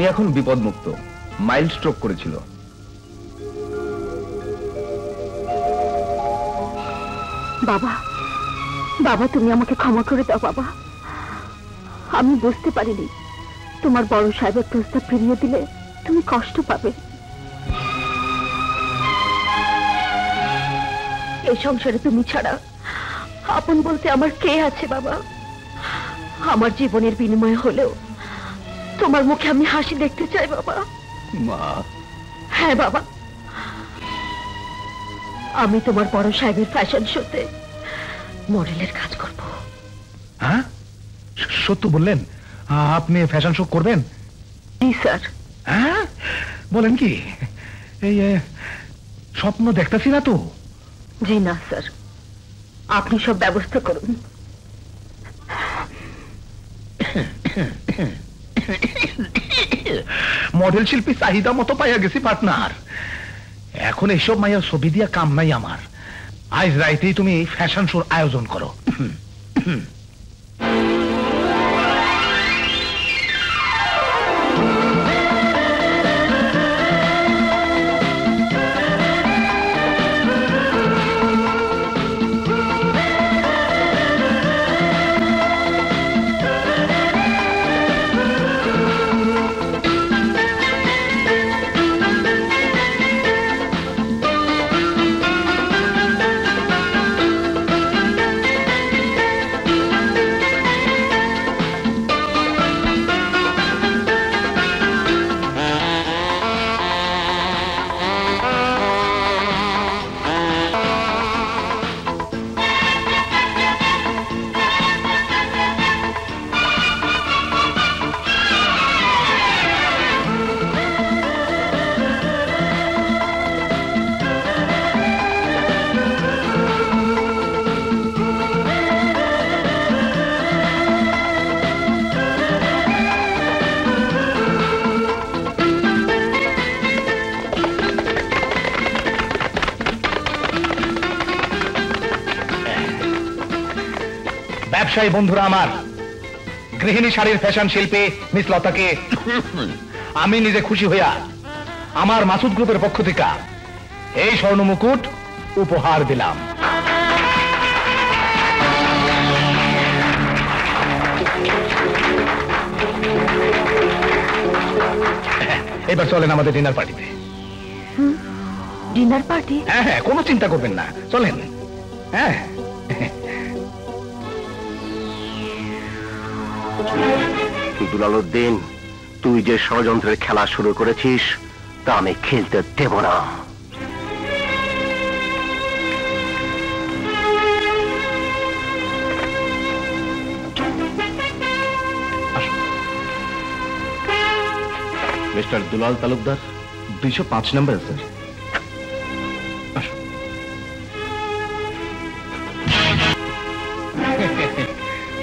উনি এখন বিপদমুক্ত, মাইল্ড স্ট্রোক করেছিল। বাবা, বাবা তুমি আমাকে ক্ষমা করে দাও বাবা। আমি বুঝতে পারিনি তোমার বড় সাহেবের প্রস্তাব ফিরিয়ে দিলে তুমি কষ্ট পাবে। এই সংসারে তুমি ছাড়া আপন বলতে আমার কে আছে বাবা? আমার জীবনের বিনিময় হলেও তোমার মুখে আমি হাসি দেখতে চাই বাবা। মা। হ্যাঁ বাবা, আমি তোমার বড় সাহেবের ফ্যাশন শোতে মডেলের কাজ করব। হ্যাঁ, সত্য বললেন? আপনি ফ্যাশন শো করবেন? জি স্যার। হ্যাঁ, বলেন কি? এই স্বপ্ন দেখতেছি না তো? জি না স্যার, আপনি সব ব্যবস্থা করুন। মডেল শিল্পী চাহিদা মতো পাইয়া গেছি পার্টনার। এখন এইসব মাইয়ার ছবি দিয়া কাম নাই আমার। আজ রাইতেই তুমি ফ্যাশন শোর আয়োজন করো। ব্যবসায়ী বন্ধুরা আমার, গৃহিণী শাড়ির ফ্যাশন শিল্পী মিস লতাকে আমি নিজে খুশি হইয়া আমার মাসুদ গ্রুপের পক্ষ থেকে এই স্বর্ণ মুকুট উপহার দিলাম। এবার চলেন আমাদের ডিনার পার্টিতে। Dinner party? হ্যাঁ হ্যাঁ, কোনো চিন্তা করবেন না, চলেন। হ্যাঁ, দুলালউদ্দিন, তুই যে ষড়যন্ত্রের খেলা শুরু করেছিস তা আমি খেলতে দেব না। মিস্টার দুলাল তালুকদার, 205 নম্বর স্যার।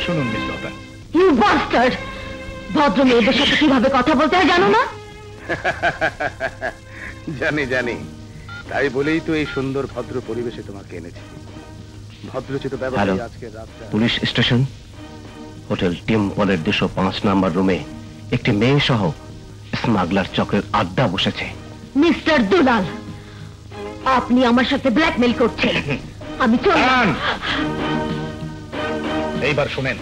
শুনুন মিস লতা, ইউ বাস্টার্ড! ভদ্র মেয়েদের সাথে কিভাবে কথা বলতে হয় জানো না? জানি জানি, তাই বলেই তো এই সুন্দর ভদ্র পরিবেশে তোমাকে এনেছি। ভদ্রচিত ব্যবহার। আজকে রাতটা পুলিশ স্টেশন, হোটেল টিম্পলের 205 নম্বর রুমে একটি মেয়ে সহ স্মাগলার চক্রের আড্ডা বসেছে। মিস্টার দুলাল, আপনি আমার সাথে ব্ল্যাকমেল করছেন। আমি চললাম। এইবার শুনেন।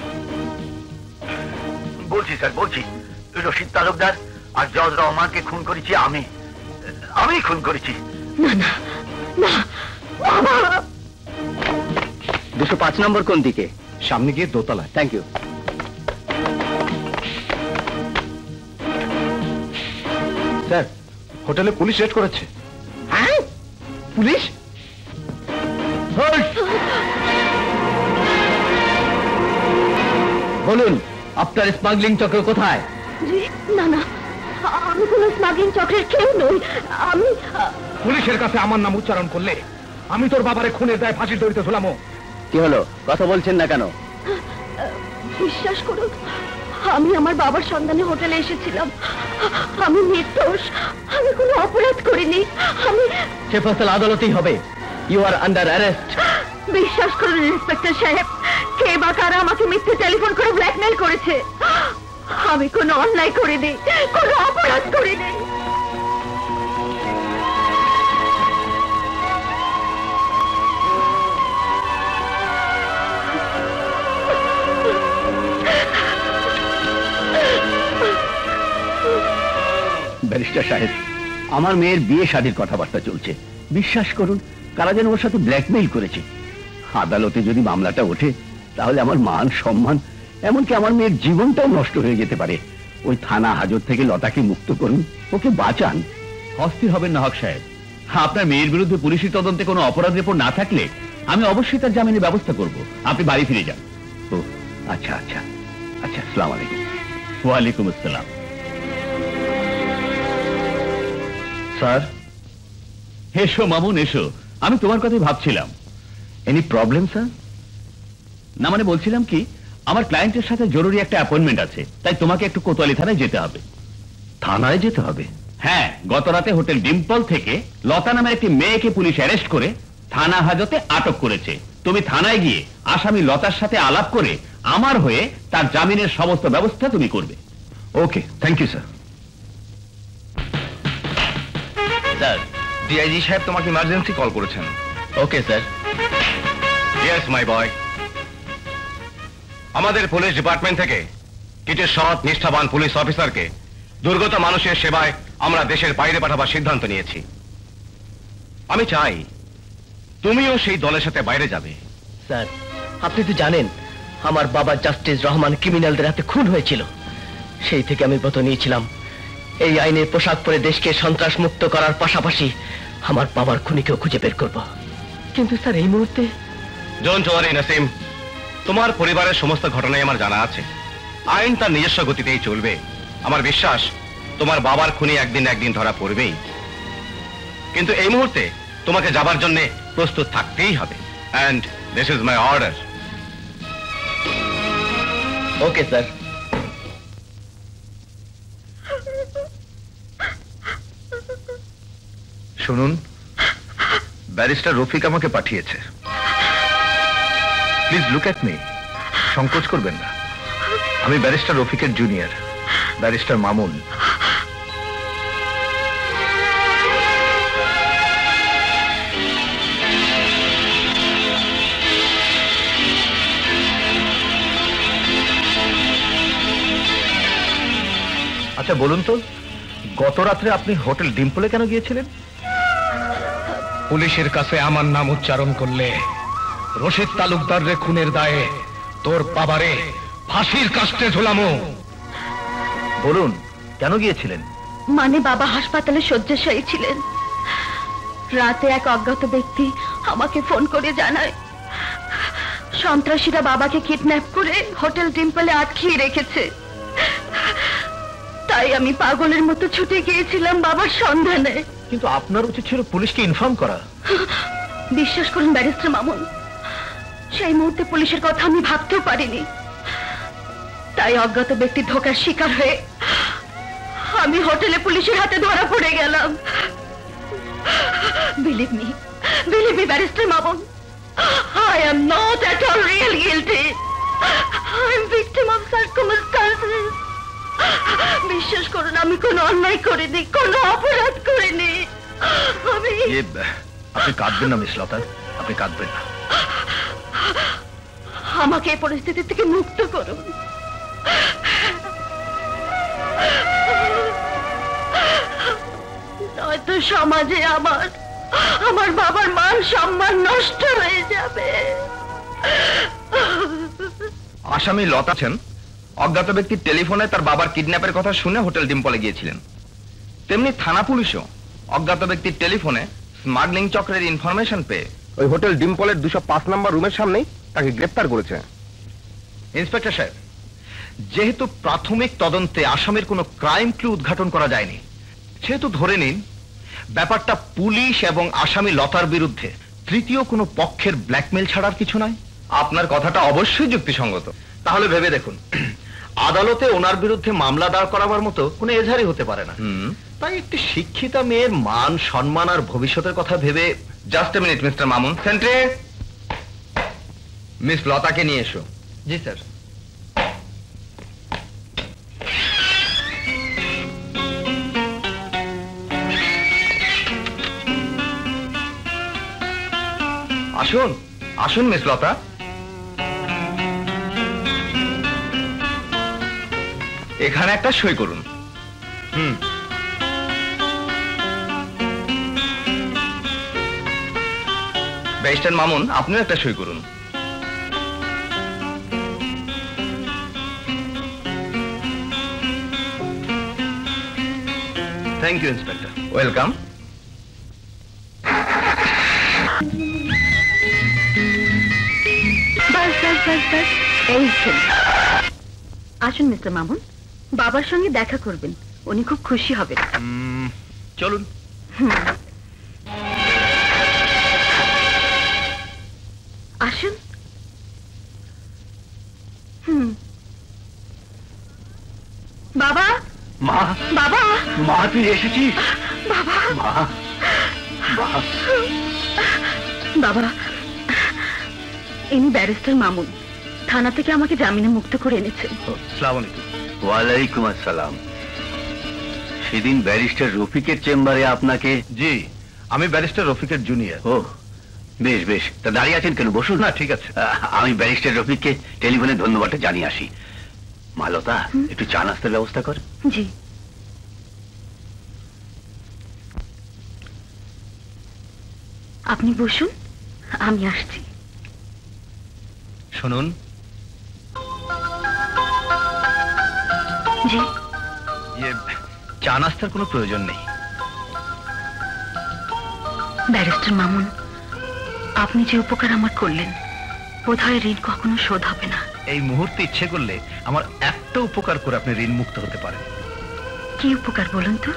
বলছি স্যার, বলছি, রশিদ তালুকদার আর জজ রহমানকে খুন করেছি আমি খুন করেছি। না না না, 205 নম্বর কোন দিকে? সামনে গিয়ে দোতলায়। থ্যাংক ইউ স্যার, হোটেলে পুলিশ রেড করেছে। হ্যাঁ, পুলিশ? বলুন, আপনার স্মাগলিং চক্র কোথায়? না না, আমি কোন স্মাগলিং চক্রের কেউ নই। আমি পুলিশের কাছে আমার নাম উচ্চারণ করলে আমি তোর বাবারে খুনের দায় ফাঁসির দড়িতে ঝুলামো। কি হলো, কথা বলছেন না কেন? বিশ্বাস করুন, আমি আমার বাবার সন্ধানে হোটেলে এসেছিলাম। আমি নির্দোষ, আমি কোনো অপরাধ করিনি। আমি সে ফয়সালা আদালতেই হবে। You are under arrest. বিশ্বাস করুন ইন্সপেক্টর সাহেব, কে বা কারা আমাকে মিথ্যে টেলিফোন করে ব্ল্যাকমেল করেছে। আমি কোনো অন্যায় করিনি, কোনো অপরাধ করিনি। ব্যারিস্টার সাহেব, আমার মেয়ের বিয়ে শাদীর কথাবার্তা চলছে। বিশ্বাস করুন, কারা যেন ওর সাথে ব্ল্যাকমেইল করেছে। আদালতে যদি মামলাটা ওঠে তাহলে আমার মান সম্মান, এমনকি আমার মেয়ের জীবনটাও নষ্ট হয়ে যেতে পারে। ওই থানা হাজত থেকে লতাকে মুক্ত করুন, ওকে বাঁচান। অস্থির হবেন না হক সাহেব। আপনার মেয়ের বিরুদ্ধে পুলিশি তদন্তে কোনো অপরাধ রিপোর্ট না থাকলে আমি অবশ্যই তার জামিনের ব্যবস্থা করব। আপনি বাড়ি ফিরে যান। ও আচ্ছা আচ্ছা আচ্ছা, আসসালামু আলাইকুম। ওয়ালাইকুম আসসালাম। স্যার। এসো মামুন, এসো। আমি তোমার কথাই ভাবছিলাম। Any problem sir? না, মানে বলছিলাম কি, আমার ক্লায়েন্টের সাথে জরুরি একটা অ্যাপয়েন্টমেন্ট আছে, তাই তোমাকে একটু কোতোয়ালি থানায় যেতে হবে। থানায় যেতে হবে? হ্যাঁ, গত রাতে হোটেল ডিম্পল থেকে লতা নামের একটি মেয়েকে পুলিশ অ্যারেস্ট করে থানা হাজতে আটক করেছে। তুমি থানায় গিয়ে আসামি লতার সাথে আলাপ করে আমার হয়ে তার জামিনের সমস্ত ব্যবস্থা তুমি করবে। Okay, thank you sir. Sir, DIG সাহেব তোমাকে ইমার্জেন্সি কল করেছেন। Okay sir. Yes my boy. আমাদের পুলিশ ডিপার্টমেন্ট থেকে কিছু সৎ নিষ্ঠাবান পুলিশ অফিসারকে দুর্গত মানুষের সেবায় আমরা দেশের বাইরে পাঠাবার সিদ্ধান্ত নিয়েছি। আমি চাই তুমিও সেই দলের সাথে বাইরে যাবে। স্যার, আপনি তো জানেন আমার বাবা জাস্টিস রহমান ক্রিমিনালদের হাতে খুন হয়েছিল। সেই থেকে আমি ব্রত নিয়েছিলাম এই আইনের পোশাক পরে দেশকে সন্ত্রাস মুক্ত করার পাশাপাশি আমার বাবার খুনিকেও খুঁজে বের করব। কিন্তু স্যার এই মুহূর্তে। ডোন্ট ওয়ারি নাসিম, তোমার পরিবারের সমস্ত ঘটনাই আমার জানা আছে। আইন তার নিজস্ব গতিতেই চলবে। আমার বিশ্বাস তোমার বাবার খুনি একদিন একদিন ধরা পড়বেই। কিন্তু এই মুহূর্তে তোমাকে যাবার জন্য প্রস্তুত থাকতেই হবে। And this is my order. Okay sir. শুনুন, ব্যারিস্টার রফিক আমাকে পাঠিয়েছে। প্লিজ লুক এট মি, সংকোচ করবেন না। আমি ব্যারিস্টার রফিকের জুনিয়র, ব্যারিস্টার মামুন। আচ্ছা বলুন তো, গত রাত্রে আপনি হোটেল ডিম্পলে কেন গিয়েছিলেন? পুলিশের কাছে আমার নাম উচ্চারণ করলে রশিদ তালুকদার রে খুনের দায়ে তোর বাবারে ফাঁসির কাস্টে ঝোলামো। বলুন কেন গিয়েছিলেন? মানে বাবা হাসপাতালে শয্যাশায়ী ছিলেন। রাতে এক অজ্ঞাত ব্যক্তি আমাকে ফোন করে জানায় সন্ত্রাসীরা বাবাকে কিডন্যাপ করে হোটেল ডিম্পলে আটকিয়ে রেখেছে। তাই আমি পাগলের মতো ছুটে গিয়েছিলাম বাবার সন্ধানে। কিন্তু আপনার উচিত ছিল পুলিশকে ইনফর্ম করা। বিশ্বাস করুন ব্যারিস্টার মামুন, সেই মুহূর্তে পুলিশের কথা আমি ভাবতেও পারিনি। তাই অজ্ঞাত ব্যক্তির ধোঁকার শিকার হয়ে আমি হোটেলে পুলিশের হাতে ধরা পড়ে গেলাম। Believe me barrister Mamun, I am not at all real guilty. I am victim of circumstances. বিশ্বাস করুন আমি কোনো অন্যায় করিনি, কোনো অপরাধ করিনি। আপনি কাঁদবেন না মিস লতা, আপনি কাঁদবেন না। আমাকে এই পরিস্থিতি থেকে মুক্ত করুন। নয়তো সমাজে আমার বাবার মান সম্মান নষ্ট হয়ে যাবে। আসামি লতা আছেন অজ্ঞাত ব্যক্তির টেলিফোনে তার বাবার কিডন্যাপের কথা শুনে হোটেল ডিম্পলে গিয়েছিলেন। তেমনি থানা পুলিশও অজ্ঞাত ব্যক্তির টেলিফোনে স্মাগলিং চক্রের ইনফরমেশন পেয়ে ওই হোটেল ডিম্পলের 205 নম্বর রুমের সামনেই তাকে গ্রেফতার করেছে। ইন্সপেক্টর সাহেব, যেহেতু প্রাথমিক তদন্তে আসামির কোনো ক্রাইম ক্লু উদ্ঘাটন করা যায়নি, সেহেতু ধরে নিন ব্যাপারটা পুলিশ এবং আসামি লতার বিরুদ্ধে তৃতীয় কোনো পক্ষের ব্ল্যাকমেল ছাড়ার কিছু নয়। আপনার কথাটা অবশ্যই যুক্তিসঙ্গত। তাহলে ভেবে দেখুন, আদালতে ওনার বিরুদ্ধে মামলা দাঁড় করাবার মতো কোনো এজাহারই হতে পারে না। তাই একটি শিক্ষিতা মেয়ের মান সম্মান আর ভবিষ্যতের কথা ভেবে। Just a minute mister Mamun, sentry miss লতাকে নিয়ে এসো। জি স্যার। আসুন আসুন মিস লতা। এখানে একটা সই করুন। ব্যারিস্টার মামুন, আপনিও একটা সই করুন। Thank you inspector. ওয়েলকাম। বাস বাস বাস বাস, এই তো। আসুন মিস্টার মামুন, বাবার সঙ্গে দেখা করবেন, উনি খুব খুশি হবেন। চলুন। আসুন। বাবা, মা, বাবা, মা তুই এসেছিস? বাবা, মা, মা, বাবা, ইনি ব্যারিস্টার মামুন, থানা থেকে আমাকে জামিনে মুক্ত করে এনেছেন। আসসালামু আলাইকুম। ওয়ালাইকুম আসসালাম। সেদিন ব্যারিস্টার রফিকের চেম্বারে আপনাকে। জি, আমি ব্যারিস্টার রফিকের জুনিয়র। ও বেশ বেশ, তা দাঁড়িয়ে আছেন কেন? বসুন। না, ঠিক আছে। আমি ব্যারিস্টার রফিককে টেলিফোনে ধন্যবাদটা জানিয়ে আসি। মালতা, একটু চা নাস্তার ব্যবস্থা কর। জি। আপনি বসুন, আমি আসছি। শুনুন, জি। চা নাস্তার কোনো প্রয়োজন নেই। ব্যারিস্টার মামুন, আপনি যে উপকার আমার করলেন, বোধহয় ঋণ কখনো শোধ হবে না। এই মুহূর্তে ইচ্ছে করলে আমার একটা উপকার করে আপনি ঋণ মুক্ত হতে পারেন। কি উপকার বলুন তো?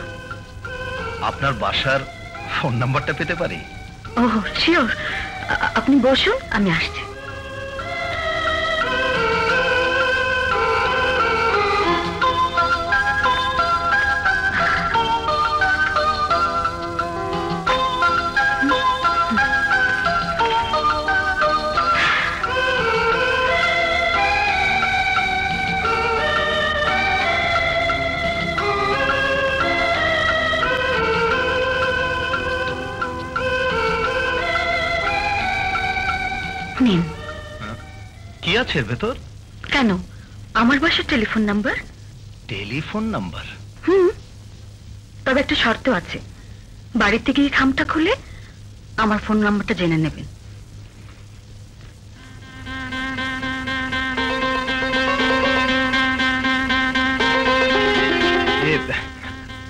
আপনার বাসার ফোন নাম্বারটা পেতে পারি? ওহ শিওর, আপনি বসুন, আমি আসছি। নিন। কি আছে এর ভেতর? কেন, আমার বাসার টেলিফোন নাম্বার। Telephone number? তবে একটা শর্ত আছে, বাড়ির থেকে এই খামটা খুলে আমার ফোন নাম্বারটা জেনে নেবেন।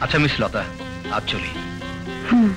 আচ্ছা মিস লতা, আজ চলি। হুম।